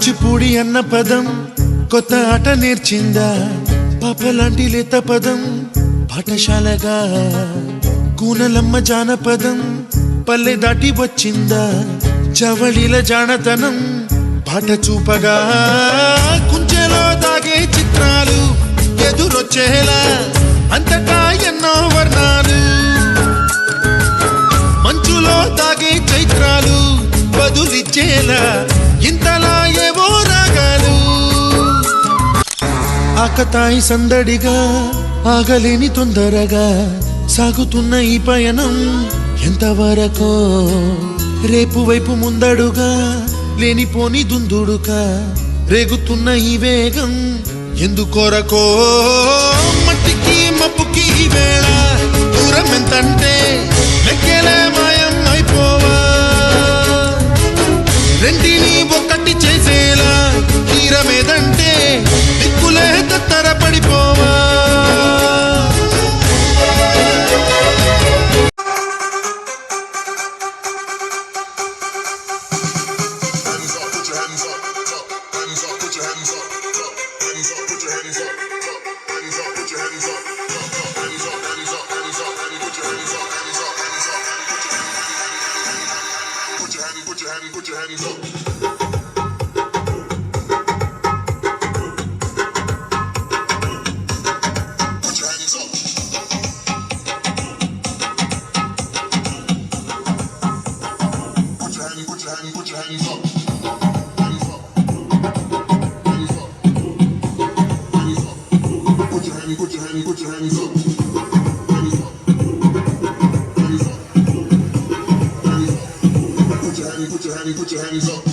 కూచిపూడి అన్న పదం కొత్త ఆట నేర్చిందా పాపలాంటి లేత పదం పాఠశాలగా కూనలమ్మ జానపదం పల్లె దాటి వచ్చిందా చవళిల జానతనం పాట చూపగా కుంచెలో దాగే చిత్రాలు ఎదురొచ్చేలా అంతటా ఎన్నో వర్ణాలు మంచులో దాగే చైత్రాలు బదులిచ్చేలా ఇంతలా ఏవో రాగాలు ఆకతాయి సందడిగా ఆగలేని తొందరగా సాగుతున్న ఈ పయనం ఎంతవరకో రేపు వైపు ముందడుగా లేనిపోని దుందుడుగా రేగుతున్న ఈ వేగం ఎందుకొరకో మట్టికి మప్పుకి వేళ దూరం ఎంతంటే లెక్కలే మాయం అయిపోవా రెండిని ఒక్కటి చేసేలా తీరమేదంటే దిక్కులే తత్తర పడిపోవా Put your hands up. Put your hands up. Put your hands up. Put your hands up. Hands up. Hands up. Hands up. Put your hands up. Put your hands up. Hands up. Hands up. Put your hands up. Put your hands up.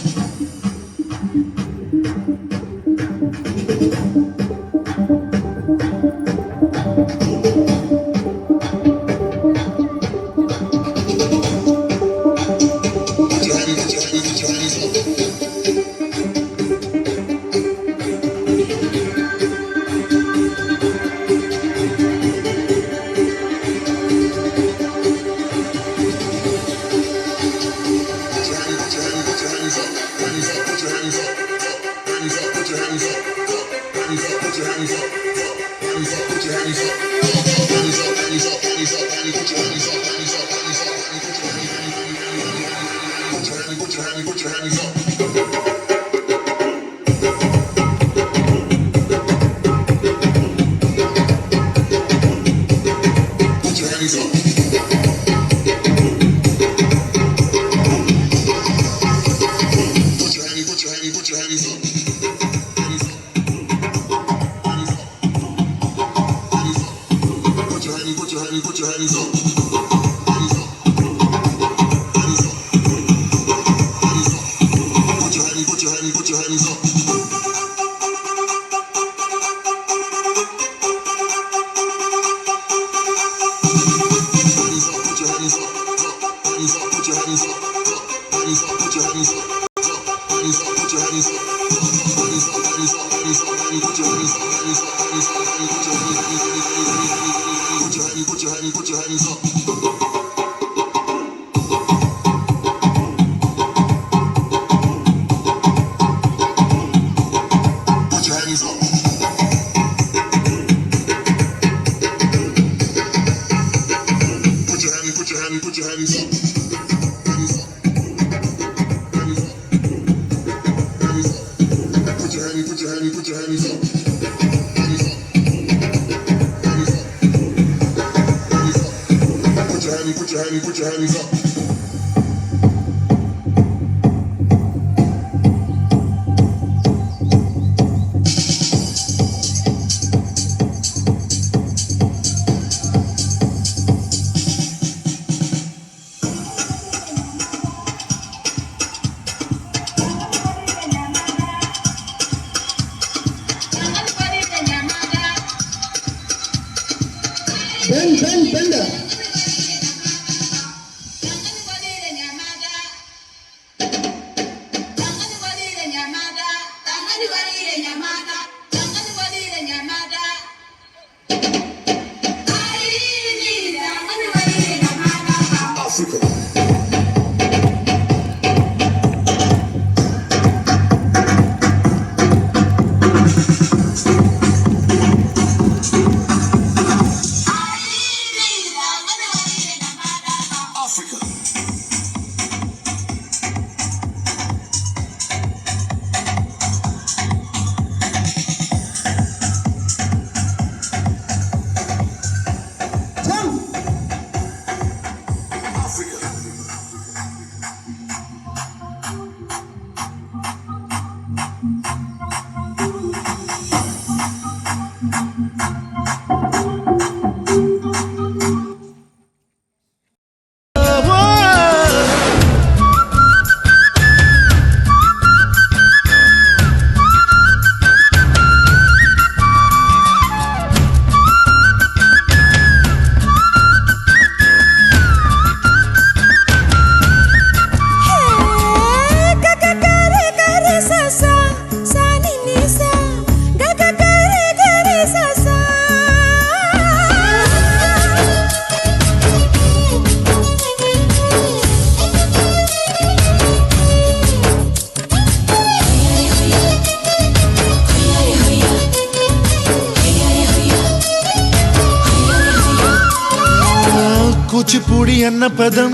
Kuchipudi అన్న పదం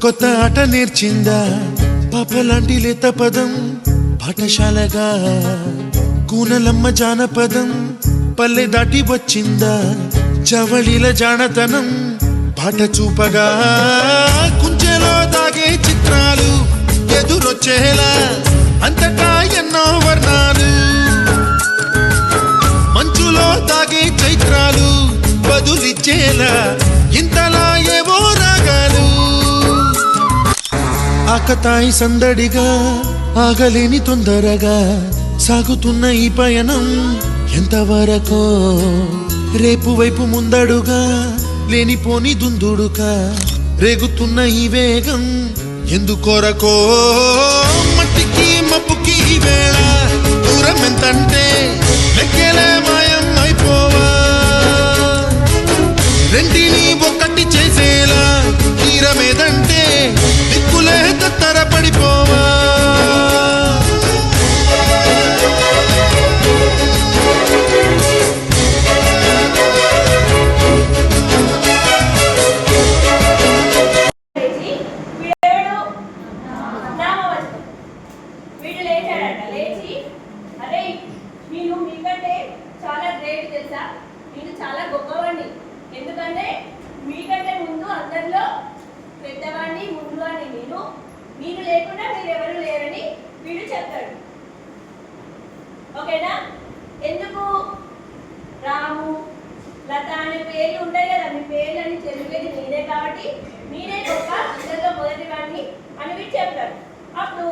కొత్త ఆట నేర్చిందా పాపలాంటి లేత పదం పాఠశాలగా కూనలమ్మ జానపదం పల్లె దాటి వచ్చిందా చవళిల జానతనం పాట చూపగా కుంచెలో దాగే చిత్రాలు ఎదురొచ్చేలా అంతటా ఎన్నో వర్ణాలు మంచులో దాగే చైత్రాలు బదులిచ్చేలా ఇంతలా ఏవో రాగాలు ఆకతాయి సందడిగా ఆగలేని తొందరగా సాగుతున్న ఈ పయనం ఎంతవరకో రేపు వైపు ముందడుగా లేనిపోని దుందుడుగా రేగుతున్న ఈ వేగం ఎందుకొరకో మట్టికి మప్పుకి ఈ వేళ దూరం ఎంతంటే లెక్కలే మాయం అయిపోవా రెంటిని ఒక్కటి చేసేలా తీరమేదంటే దిక్కులే తత్తర పడిపోవా చాలా గొప్పవాడిని. ఎందుకంటే మీకంటే ముందు అందరిలో పెద్దవాడిని ముందు అని నేను లేకుండా మీరెవరు లేరని వీడు చెప్తాడు. ఓకేనా? ఎందుకు రాము లత అనే పేర్లు ఉంటాయి కదా, మీ పేర్లని చదివేది నేనే కాబట్టి నేనే గొప్ప అందరిలో మొదటి వాడిని అని వీడు చెప్తాడు. అప్పుడు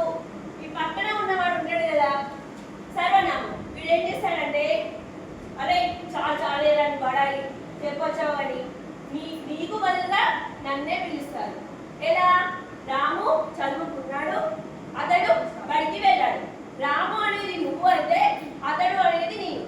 ఈ పక్కన ఉన్నవాడు ఉంటాడు కదా సర్వనామం, వీడు ఏం చేస్తాడంటే అరే చాలేదని పడాలి చెప్పొచ్చావు అని నీకు బదులుగా నన్నే పిలుస్తారు. ఎలా? రాము చదువుకున్నాడు, అతడు బడికి వెళ్ళాడు. రాము అనేది నువ్వు అయితే అతడు అనేది నేను.